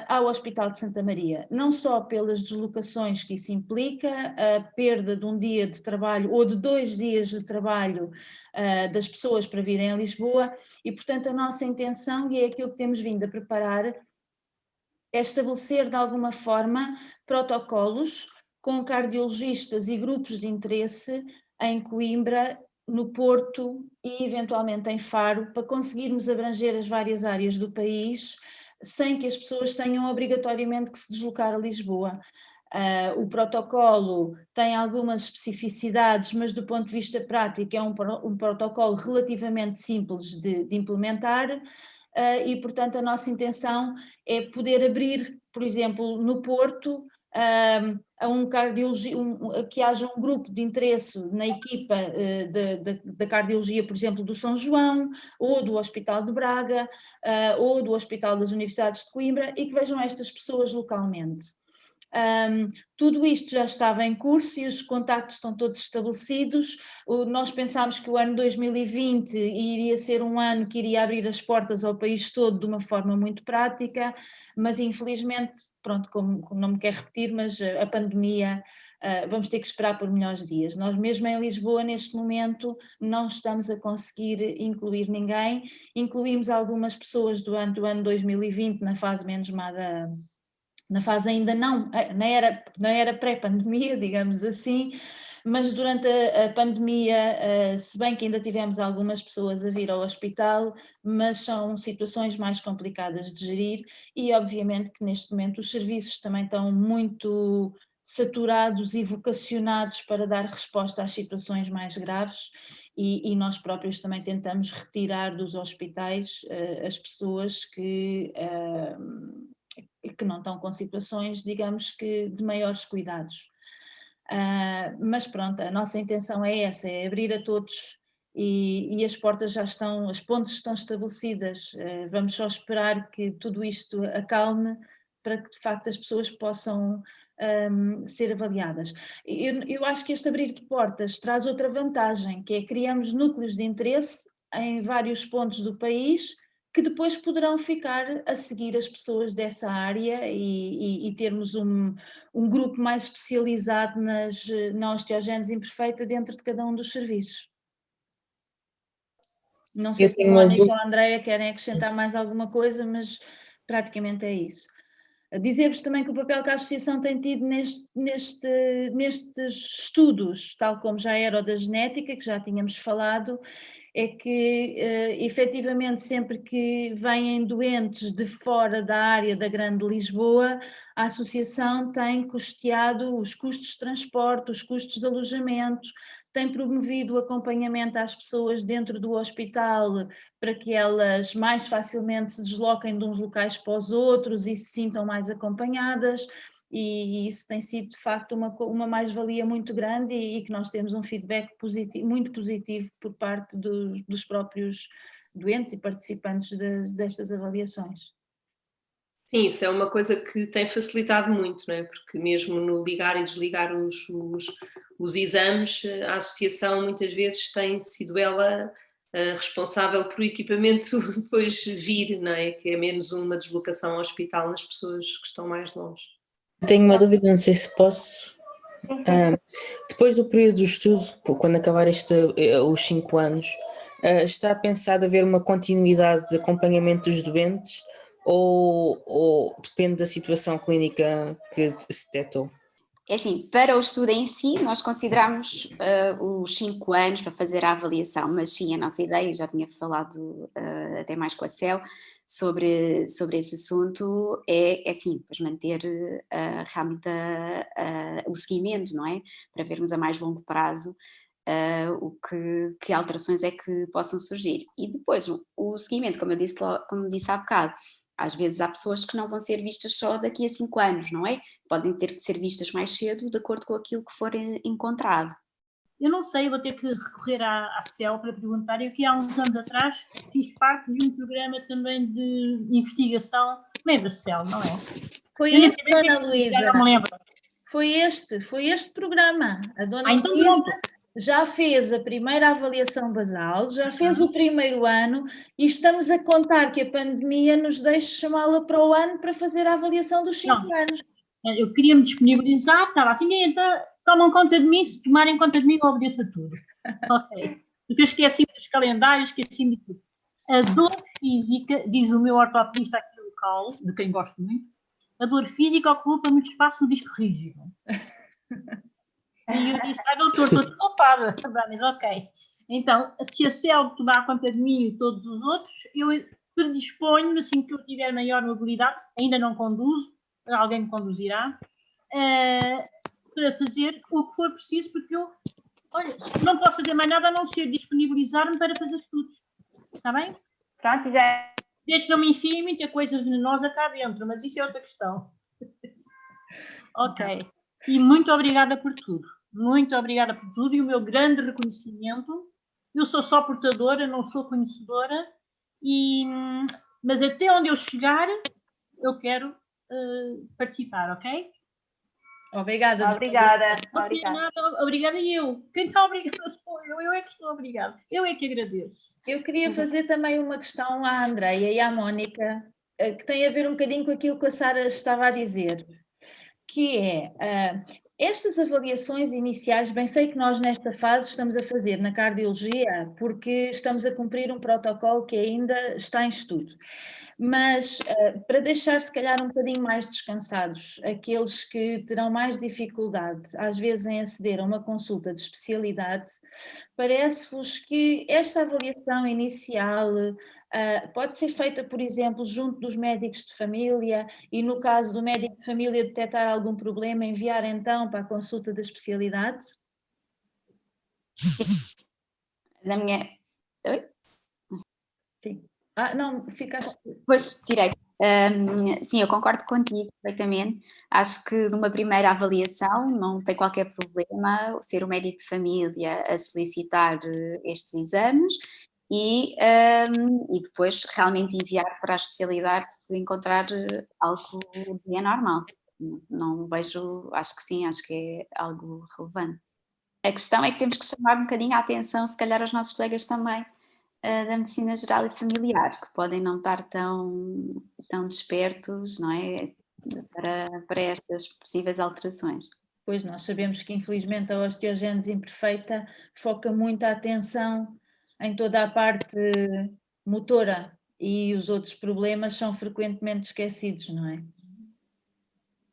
F: ao Hospital de Santa Maria, não só pelas deslocações que isso implica, a perda de um dia de trabalho ou de 2 dias de trabalho das pessoas para virem a Lisboa, e portanto a nossa intenção, e é aquilo que temos vindo a preparar, é estabelecer de alguma forma protocolos com cardiologistas e grupos de interesse em Coimbra, no Porto e eventualmente em Faro, para conseguirmos abranger as várias áreas do país sem que as pessoas tenham obrigatoriamente que se deslocar a Lisboa. O protocolo tem algumas especificidades, mas do ponto de vista prático é um protocolo relativamente simples de implementar, e portanto a nossa intenção é poder abrir, por exemplo, no Porto, a um cardiologia, que haja um grupo de interesse na equipa da cardiologia, por exemplo, do São João, ou do Hospital de Braga, ou do Hospital das Universidades de Coimbra, e que vejam estas pessoas localmente. Tudo isto já estava em curso e os contactos estão todos estabelecidos. Nós pensámos que o ano 2020 iria ser um ano que iria abrir as portas ao país todo de uma forma muito prática, mas infelizmente, pronto, como não me quero repetir, mas a pandemia, vamos ter que esperar por melhores dias. Nós mesmo em Lisboa, neste momento, não estamos a conseguir incluir ninguém. Incluímos algumas pessoas durante o ano 2020 na fase menos má na fase ainda não, na era pré-pandemia, digamos assim, mas durante a pandemia, se bem que ainda tivemos algumas pessoas a vir ao hospital, mas são situações mais complicadas de gerir e obviamente que neste momento os serviços também estão muito saturados e vocacionados para dar resposta às situações mais graves e nós próprios também tentamos retirar dos hospitais as pessoas que não estão com situações, digamos que, de maiores cuidados. Mas pronto, a nossa intenção é essa, é abrir a todos e as portas já estão, as pontes estão estabelecidas, vamos só esperar que tudo isto acalme para que de facto as pessoas possam ser avaliadas. Eu acho que este abrir de portas traz outra vantagem, que é criamos núcleos de interesse em vários pontos do país, que depois poderão ficar a seguir as pessoas dessa área e termos um grupo mais especializado na osteogénese imperfeita dentro de cada um dos serviços. Não sei se a Mónica ou a Andreia querem acrescentar mais alguma coisa, mas praticamente é isso. Dizer-vos também que o papel que a associação tem tido nestes estudos, tal como já era o da genética, que já tínhamos falado, é que efetivamente sempre que vêm doentes de fora da área da Grande Lisboa, a associação tem custeado os custos de transporte, os custos de alojamento, tem promovido o acompanhamento às pessoas dentro do hospital para que elas mais facilmente se desloquem de uns locais para os outros e se sintam mais acompanhadas, e isso tem sido de facto uma mais-valia muito grande e que nós temos um feedback positivo, muito positivo por parte dos próprios doentes e participantes destas avaliações.
C: Sim, isso é uma coisa que tem facilitado muito, não é? Porque mesmo no ligar e desligar os exames, a associação muitas vezes tem sido ela responsável por o equipamento depois vir, não é? Que é menos uma deslocação ao hospital nas pessoas que estão mais longe.
G: Tenho uma dúvida, não sei se posso. Depois do período do estudo, quando acabar os 5 anos, está pensado haver uma continuidade de acompanhamento dos doentes ou depende da situação clínica que se detectou?
D: É assim, para o estudo em si, nós consideramos os 5 anos para fazer a avaliação, mas sim, a nossa ideia, já tinha falado até mais com a Céu sobre esse assunto, é sim, pois manter realmente o seguimento, não é? Para vermos a mais longo prazo que alterações é que possam surgir. E depois, o seguimento, como disse há bocado, às vezes há pessoas que não vão ser vistas só daqui a 5 anos, não é? Podem ter que ser vistas mais cedo, de acordo com aquilo que for encontrado.
H: Eu não sei, vou ter que recorrer à CEL para perguntar. Eu que há uns anos atrás fiz parte de um programa também de investigação. Lembra-se, CEL, não é?
F: Foi este, Dona Luísa. Já não me lembro. Foi este programa. A Dona Luísa já fez a primeira avaliação basal, já fez o primeiro ano e estamos a contar que a pandemia nos deixe chamá-la para o ano para fazer a avaliação dos 5 anos.
H: Eu queria me disponibilizar, estava assim, então tomam conta de mim, se tomarem conta de mim eu obedeço a tudo. Ok. Porque eu esqueci dos calendários, esqueci de tudo. A dor física, diz o meu ortopedista aqui local, de quem gosto muito, a dor física ocupa muito espaço no disco rígido. E eu disse, doutor, estou desculpada. Mas ok. Então, se a CEL tomar conta de mim e todos os outros, eu predisponho-me, assim que eu tiver maior mobilidade, ainda não conduzo, alguém me conduzirá, para fazer o que for preciso, porque eu, olha, não posso fazer mais nada a não ser disponibilizar-me para fazer estudos. Está bem?
B: Pronto, já.
H: Desde que não me enfiem muita coisa venenosa cá dentro, mas isso é outra questão. Ok. E muito obrigada por tudo. Muito obrigada por tudo e o meu grande reconhecimento. Eu sou só portadora, não sou conhecedora, mas até onde eu chegar, eu quero participar, ok?
F: Obrigada, doutora.
B: Obrigada.
H: Não tinha nada, obrigada eu. Quem está obrigada sou eu é que estou obrigada. Eu é que agradeço.
F: Eu queria fazer também uma questão à Andreia e à Mónica, que tem a ver um bocadinho com aquilo que a Sara estava a dizer, que é, estas avaliações iniciais, bem sei que nós nesta fase estamos a fazer na cardiologia, porque estamos a cumprir um protocolo que ainda está em estudo. Mas para deixar se calhar um bocadinho mais descansados aqueles que terão mais dificuldade às vezes em aceder a uma consulta de especialidade, parece-vos que esta avaliação inicial pode ser feita, por exemplo, junto dos médicos de família e no caso do médico de família detectar algum problema, enviar então para a consulta da especialidade?
D: Na minha... Oi?
F: Sim. Não, ficaste...
D: Pois, tirei. Sim, eu concordo contigo perfeitamente. Acho que numa primeira avaliação não tem qualquer problema ser o médico de família a solicitar estes exames e depois realmente enviar para a especialidade se encontrar algo de anormal. Não vejo, acho que sim, acho que é algo relevante. A questão é que temos que chamar um bocadinho a atenção, se calhar aos nossos colegas também, da medicina geral e familiar, que podem não estar tão despertos, não é, para estas possíveis alterações.
F: Pois nós sabemos que infelizmente a osteogénese imperfeita foca muito a atenção em toda a parte motora e os outros problemas são frequentemente esquecidos, não é?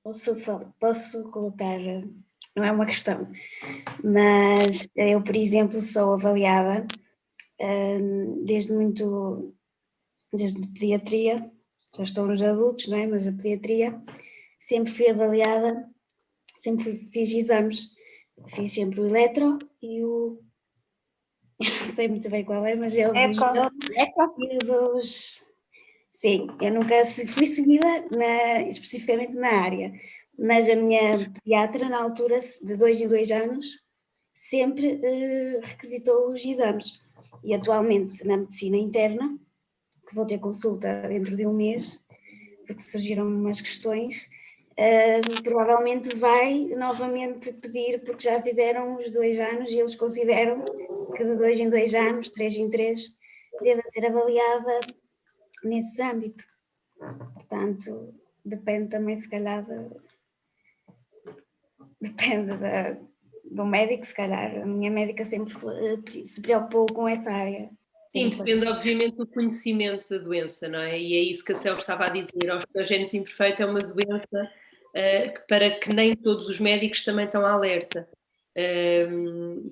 I: Posso colocar, não é uma questão, mas eu, por exemplo, sou avaliada desde pediatria, já estou nos adultos, não é? Mas a pediatria sempre fui avaliada, fiz exames, fiz sempre o eletro e o, eu não sei muito bem qual é, mas é o e o dos, sim, eu nunca fui seguida especificamente na área, mas a minha pediatra na altura, de 2 em 2 anos, sempre requisitou os exames. E atualmente na medicina interna, que vou ter consulta dentro de um mês, porque surgiram umas questões, provavelmente vai novamente pedir, porque já fizeram os 2 anos e eles consideram que de 2 em 2 anos, 3 em 3, deve ser avaliada nesse âmbito. Portanto, depende também, se calhar, depende do médico, se calhar. A minha médica sempre se preocupou com essa área.
C: Sim, depende obviamente do conhecimento da doença, não é? E é isso que a Céu estava a dizer. A osteogénese imperfeita é uma doença para que nem todos os médicos também estão alerta.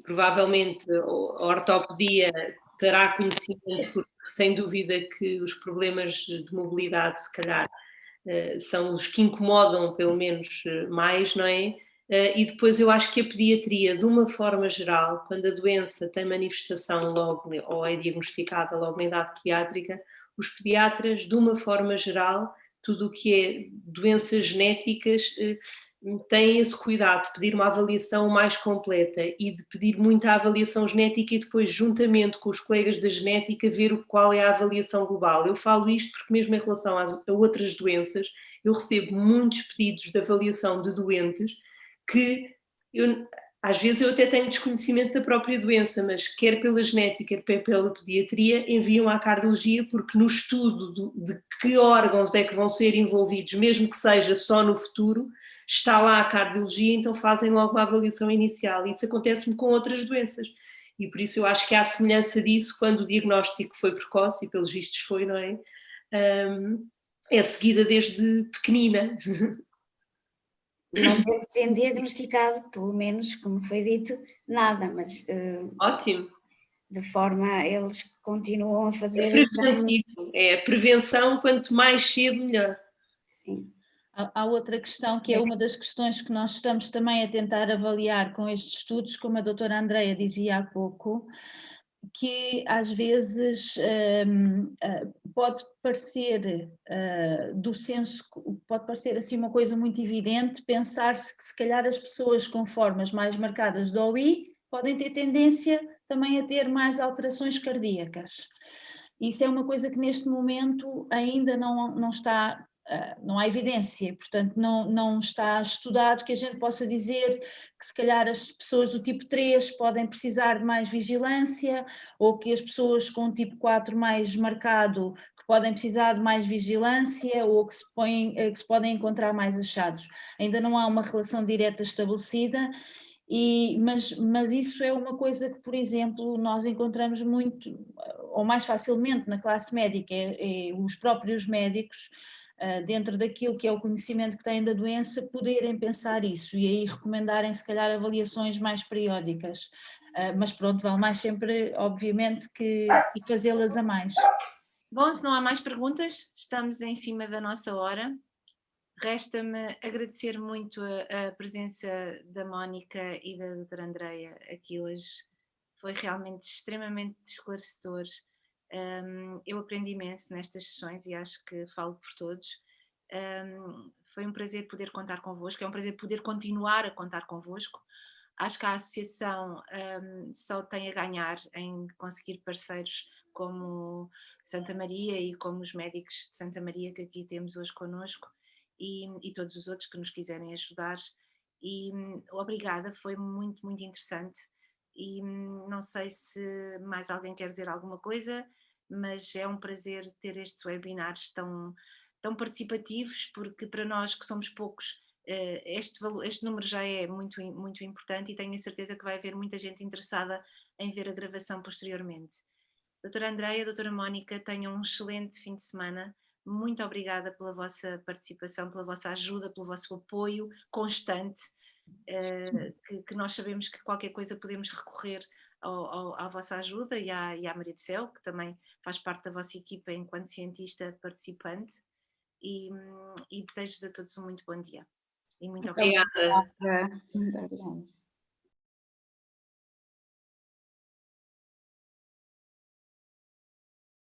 C: Provavelmente a ortopedia terá conhecimento, porque sem dúvida que os problemas de mobilidade, se calhar, são os que incomodam pelo menos mais, não é? E depois eu acho que a pediatria, de uma forma geral, quando a doença tem manifestação logo, ou é diagnosticada logo na idade pediátrica, os pediatras, de uma forma geral, tudo o que é doenças genéticas, têm esse cuidado de pedir uma avaliação mais completa e de pedir muita avaliação genética e depois, juntamente com os colegas da genética, ver qual é a avaliação global. Eu falo isto porque mesmo em relação a outras doenças, eu recebo muitos pedidos de avaliação de doentes que às vezes eu até tenho desconhecimento da própria doença, mas quer pela genética, quer pela pediatria, enviam à cardiologia porque no estudo de que órgãos é que vão ser envolvidos, mesmo que seja só no futuro, está lá a cardiologia, então fazem logo uma avaliação inicial. Isso acontece-me com outras doenças. E por isso eu acho que há semelhança disso quando o diagnóstico foi precoce, e pelos vistos foi, não é? É seguida desde pequenina.
I: Não deve ser diagnosticado, pelo menos, como foi dito, nada, mas
C: ótimo.
I: De forma eles continuam a fazer.
C: É a prevenção, quanto mais cedo, melhor.
I: Sim.
F: Há outra questão que é uma das questões que nós estamos também a tentar avaliar com estes estudos, como a doutora Andreia dizia há pouco, que às vezes pode parecer do senso, pode parecer assim uma coisa muito evidente, pensar-se que se calhar as pessoas com formas mais marcadas do OI podem ter tendência também a ter mais alterações cardíacas. Isso é uma coisa que neste momento ainda não está não há evidência, portanto não está estudado que a gente possa dizer que se calhar as pessoas do tipo 3 podem precisar de mais vigilância, ou que as pessoas com o tipo 4 mais marcado que podem precisar de mais vigilância, ou que se podem encontrar mais achados. Ainda não há uma relação direta estabelecida, mas isso é uma coisa que, por exemplo, nós encontramos muito, ou mais facilmente na classe médica, os próprios médicos, dentro daquilo que é o conhecimento que têm da doença, poderem pensar isso e aí recomendarem se calhar avaliações mais periódicas, mas pronto, vale mais sempre, obviamente, que fazê-las a mais.
A: Bom, se não há mais perguntas, estamos em cima da nossa hora. Resta-me agradecer muito a presença da Mónica e da doutora Andreia aqui hoje. Foi realmente extremamente esclarecedor. Eu aprendi imenso nestas sessões e acho que falo por todos. Foi um prazer poder contar convosco, é um prazer poder continuar a contar convosco. Acho que a associação só tem a ganhar em conseguir parceiros como Santa Maria e como os médicos de Santa Maria que aqui temos hoje connosco. E todos os outros que nos quiserem ajudar. E obrigada, foi muito, muito interessante. E não sei se mais alguém quer dizer alguma coisa, mas é um prazer ter estes webinars tão participativos, porque para nós que somos poucos, este número já é muito, muito importante e tenho a certeza que vai haver muita gente interessada em ver a gravação posteriormente. Doutora Andreia, doutora Mónica, tenham um excelente fim de semana. Muito obrigada pela vossa participação, pela vossa ajuda, pelo vosso apoio constante, que nós sabemos que qualquer coisa podemos recorrer à vossa ajuda e à Maria do Céu, que também faz parte da vossa equipa enquanto cientista participante, e desejo-vos a todos um muito bom dia. E muito obrigada.
C: Obrigada.
D: Muito obrigada.